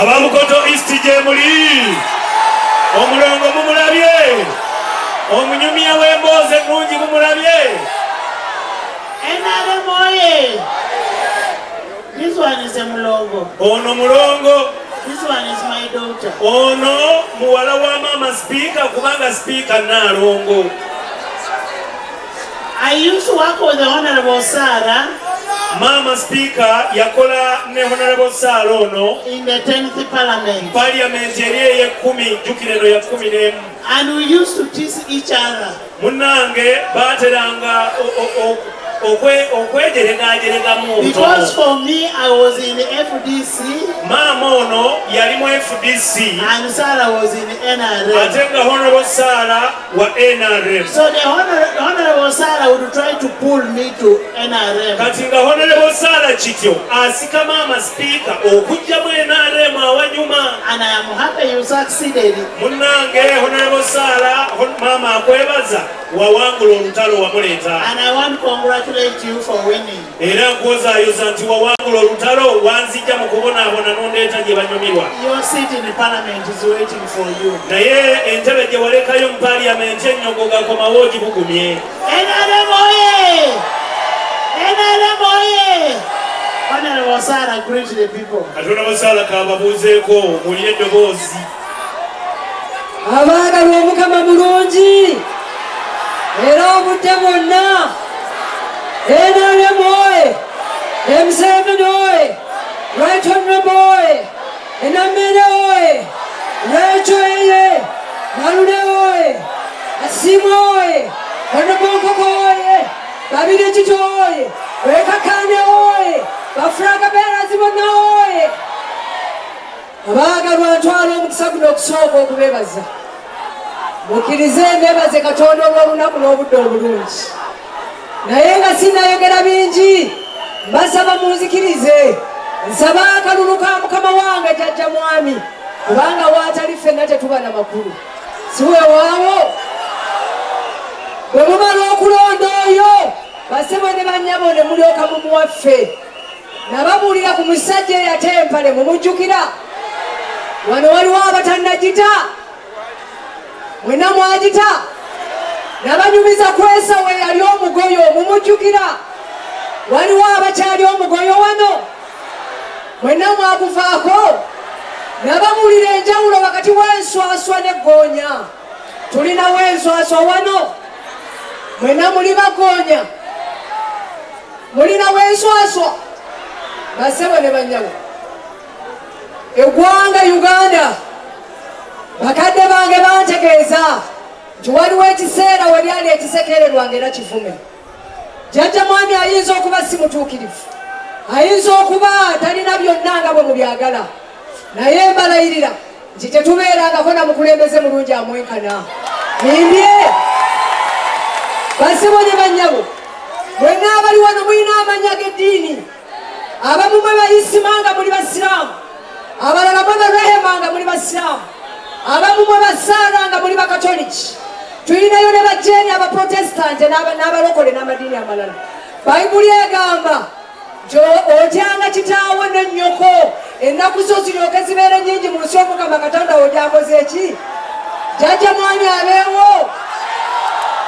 Abamukoto East Jemuli omulongo mumulabye omunyumya w'emboozi ennungi mumulabye NRM oye. This one is a mulongo. Ono mulongo. This one is my daughter. Ono muwala wa mama speaker kubanga speaker Nalongo. I used to work with the Honorable Sarah. Mama speaker yakola ne Honorable Sarah ono in the 10th parliament. Parliament yali ye10 jukireno ya 10. And we used to tease each other. Munange bateranga because for me I was in the FDC. Mama ono yali mu FDC. And Sarah was in the NRM. Atenga Honorable Sarah wa NRM. So the Honorable Sarah would try to pull me to NRM. Katinga Honorable Sarah chityo asika mama speaker okujja mu NRM awanyuma. And I am happy you succeeded. Munange Honorable Sarah mama akwebaza wawangula olutalo wamuleta. And I want to congratulate you for winning. Era nkozaayoza nti wawangula olutalo wanzijja mu kubonaabona n'ondeeta gye banyumirwa. Your seat in the parliament is waiting for you. Naye entebe gye walekayo mu parliament ennyogo gakomawo ogibugumye. NRM oye! NRM oye! Honorable Sarah, greet the people. Honorable Sarah kababuuzeeko muwulire eddoboozi. Abaagalwa Omukama mulungi era obudde bwonna. NRM oye! M7 oye! Right Honorable oye! Enamere oye! Rachel oye! Malule oye! Asimu oye! Honorable Nkoko oye! Babire Kito oye! Wekakane oye! Bafraga Beerazi bonna oye! Abaagalwa ntwala omukisa guno okusooka okubeebaza. Mukkirize mbeebaze Katonda olw'olunaku n'obudde obulungi. Naye nga sinnayogera bingi, mbasaba munzikirize. Nsaba akalulu ka Mukama wange Jjajja Mwami, kubanga waatali ffenna tetuba na makulu. Si weewaawo bwe mumala okulonda oyo basebo ne bannyabo ne mulyoka mumuwaffe. Nababuulira ku musajja eyate empale mumujjukira. Wano waliwo abatannagita, mwenna mwagita. Nabanyumiza kwesa we yali omugoyo mumujjukira. Waliwo abakyali omugoyo wano, mwenna mwaguvaako. Nababuulira enjawulo wakati w'enswaswa n'eggoonya. Tulinawo enswaswa wano, mwenna muli bagoonya. Mulinawo enswaswa. Basebo ne bannyago, eggwanga Uganda bakadde bange bantegeeza nti waliwo ekiseera we lyali ekisekererwanga era kivume. Jjajja Mwami ayinza okuba si mutuukirivu, ayinza okuba talina byonna nga bwe mubyagala, naye mbalayirira nti tetubeerangako na mukulembeze mulungi amwenkana. Nimbye basebo ne bannyabo, mwenna abali wano mulina amannya g'eddiini. Abamu mwe bayisimanga muli basiraamu, abalala mwe barehema nga muli basiraamu, abamu mwe basaara nga muli bakatoliki. Tulinayo ne bajeeni abaprotestante n'abalokole n'amadiini amalala. Bayibuli egamba nti otyanga kitaawo ne nnyoko, ennaku zo ziryoke zibeere nnyingi mu nsi y'Omukama Katonda wo gy'akoze eki. Jjajja Mwami abeewo.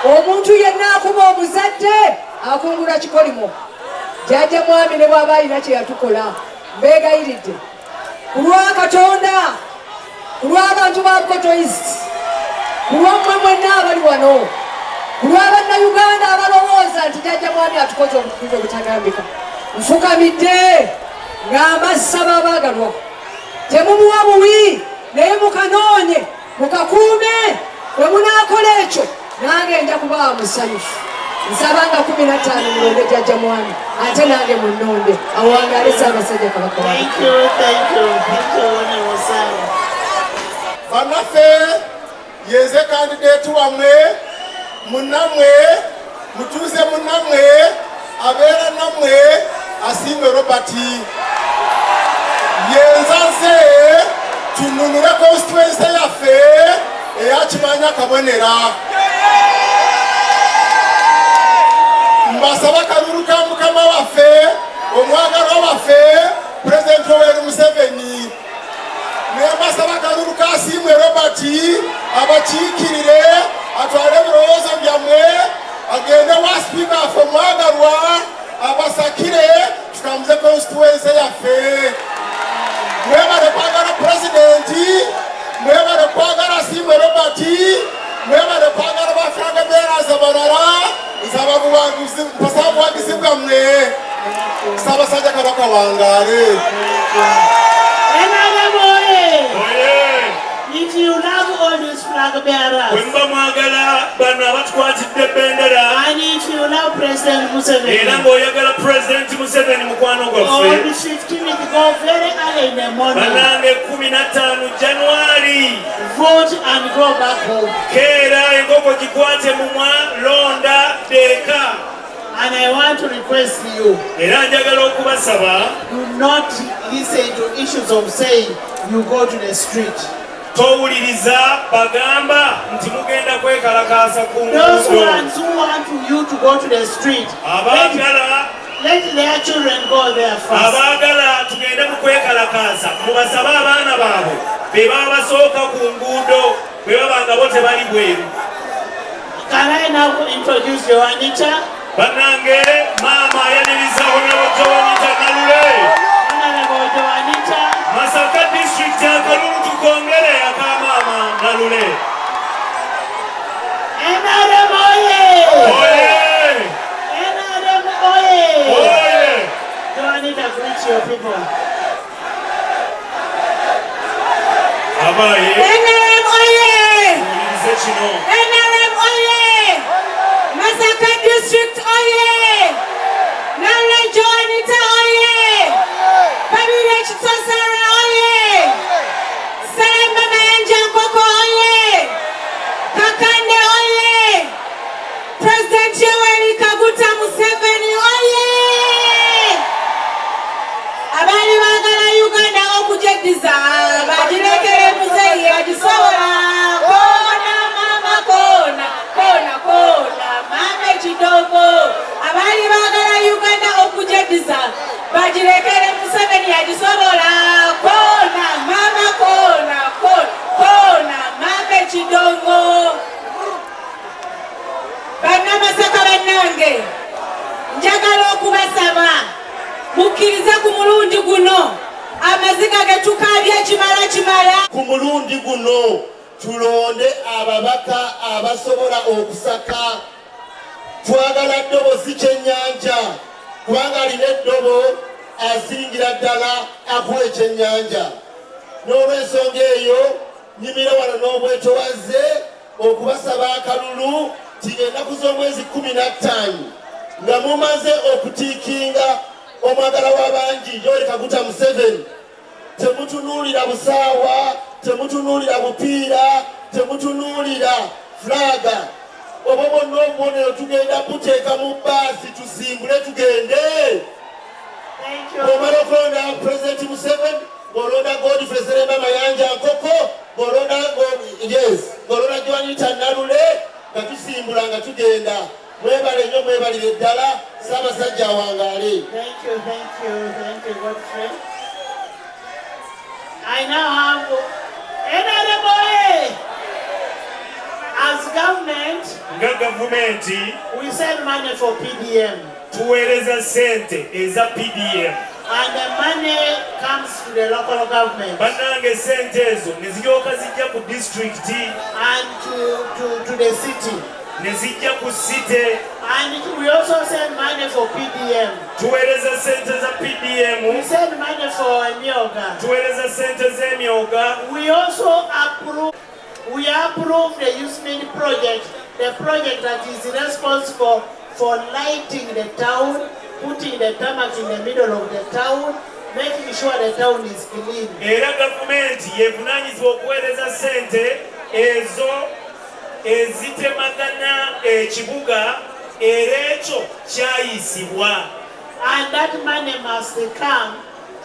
Omuntu yenna akuba omuzadde akungula kikolimo. Jjajja Mwami ne bw'aba alina kye yatukola, mbeegayiridde ku lwa Katonda, ku lw'abantu ba Bukoto East, ku lwammwe mwenna abali wano, ku lw'Abannayuganda abalowooza nti Jjajja Mwami atukoze obutukuvu obutagambika. Nfukamidde ng'amba ssaba abaagalwa, temumuwa buwi naye mukanoonye, mukakuume. Bwe munaakola ekyo nange nja kubaawa musanyufu. Nsabanga 15 mulonde Jjajja Mwami, ate nange munnonde awangaale Ssaabasajja Kabaka. Thank you, Honorable Sarah. Bannaffe yenze kandidate wammwe, munnamwe, mutuuze munnamwe, abeera nammwe, Asiimwe Robert. Yenza nze tununule constituency yaffe eya Kimanya Kabonera. Mbasaba kalulu ka Mukama waffe, omwagalwa waffe, President Yoweri Museveni. basaba kalulu kasimwe Robert abakiikirire atwale ebirowoozo byammwe agende wa speaker affe omwagalwa abasakire tutambuze constituency yaffe. Mwebale kwagala presidenti, mwebale kwagala simwe Robert, mwebale kwagala bafranga beerazi abalala mpasa obuwagizi bwammwe. Ssaabasajja Kabaka wangaale. If you love all these flag bearers, bwe muba mwagala bano abatukwatidde ebendera, and if you love President Museveni, era ng'oyagala President Museveni mukwano on gwaffe, the 15th, go very early in the morning, bannange 15 January, vote and go back home. keera enkoko gikwate mumwa, londa deeka. And I want to request you, Era njagala okubasaba, do not listen to issues of saying you go to the street. towuliriza bagamba nti mugenda kwekalakaasa ku Those nguudo. ones who want you to go to the street, Abaagala let their children go there first. abaagala tugende mu kwekalakaasa mubasabe abaana baabwe be baba basooka ku nguudo bwe baba nga bo tebali bweru. Can I now introduce Joanita? Bannange maama ayaniriza Honorable Joanita Nalule. Honorable Joanita. Masaka District ya Kalulu tukongere ya maama Nalule. NRM oye! Oye! NRM oye! Oye! Joanita, greet your people. Abaye. NRM oye! Tuwulirize kino. NRM oye! Masaka District oye! Nalule Joanita oye! Babirye Kitosara oye! Selema Mayanja Nkoko oye! Kakande oye! President Yoweri Kaguta Museveni oye! Abali bagala Uganda okujediza bagirekere muzeyi agisobola kona mama kona kona kona mama kidogo. Abali bagala Uganda okujediza bagirekere Museveni agisobola kona mama kona kona kona mama kidogo. Bannamasaka bannange, njagala okubasaba mukkirize ku mulundi guno amaziga getukaabya kimala. Ku mulundi guno tulonde ababaka abasobola okusaka. Twagala ddobo si kyennyanja kubanga alina eddobo asingira ddala akuwa ekyennyanja. N'olw'ensonga eyo nyimira wano n'obwetowaze okubasaba akalulu ti ennaku z'omwezi 15 nga mumaze okutiikinga omwagala w'abangi Yoweri Kaguta Museveni. Temutunuulira busaawa, temutunuulira bupiira, temutunuulira flaga. Obwo bwonna obubonero tugenda buteeka mu bbaasi tusimbule tugende. Thank you. Omala okulonda President Museveni, ng'olonda Godfrey Serema Mayanja Nkoko, ng'olonda Joanita Nalule, nga tusimbula nga tugenda. Mwebale nnyo mwebalire ddala, Ssaabasajja awangaale. Thank you, Godfrey. I now have NRM oye! As government, Nga gavumenti we send money for PDM, tuweereza ssente eza PDM. and the money comes to the local government Bannange ssente ezo ne ziryoka zijja ku disitulikiti and to the city. ne zijja ku site. And we also send money for PDM. Tuweereza ssente za PDM, We send money for Emyoga. tuweereza ssente z'emyoga. We also approve the USMID project, the project that is responsible for lighting the town, putting the tarmac in the middle of the town, making sure the town is clean. Era gavumenti yevunaanyizibwa okuweereza ssente ezo ezitemagana ekibuga era ekyo kyayisibwa. And that money must come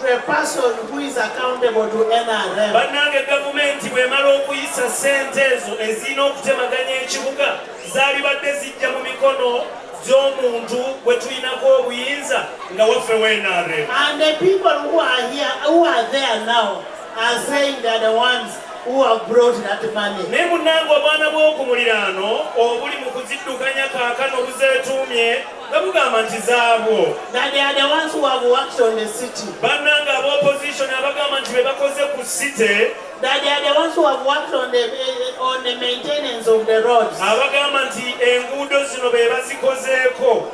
to a person who is accountable to NRM. Bannange gavumenti bw'emala okuyisa ssente ezo ezirina okutemaganya ekibuga zaalibadde zijja mu mikono gy'omuntu gwe tulinako obuyinza nga waffe w'NRM. And the people who are here, who are there now, are saying they are the ones who have brought that money. naye munnange obwana bw'okumuliraano obuli mu kuziddukanya kaakano buzeetuumye nga bugamba nti zaabwo. That they are the ones who have worked on the city. bannange ab'opposition abagamba nti be bakoze ku site, That they are the ones who have worked on the maintenance of the roads. abagamba nti enguudo zino be bazikozeeko.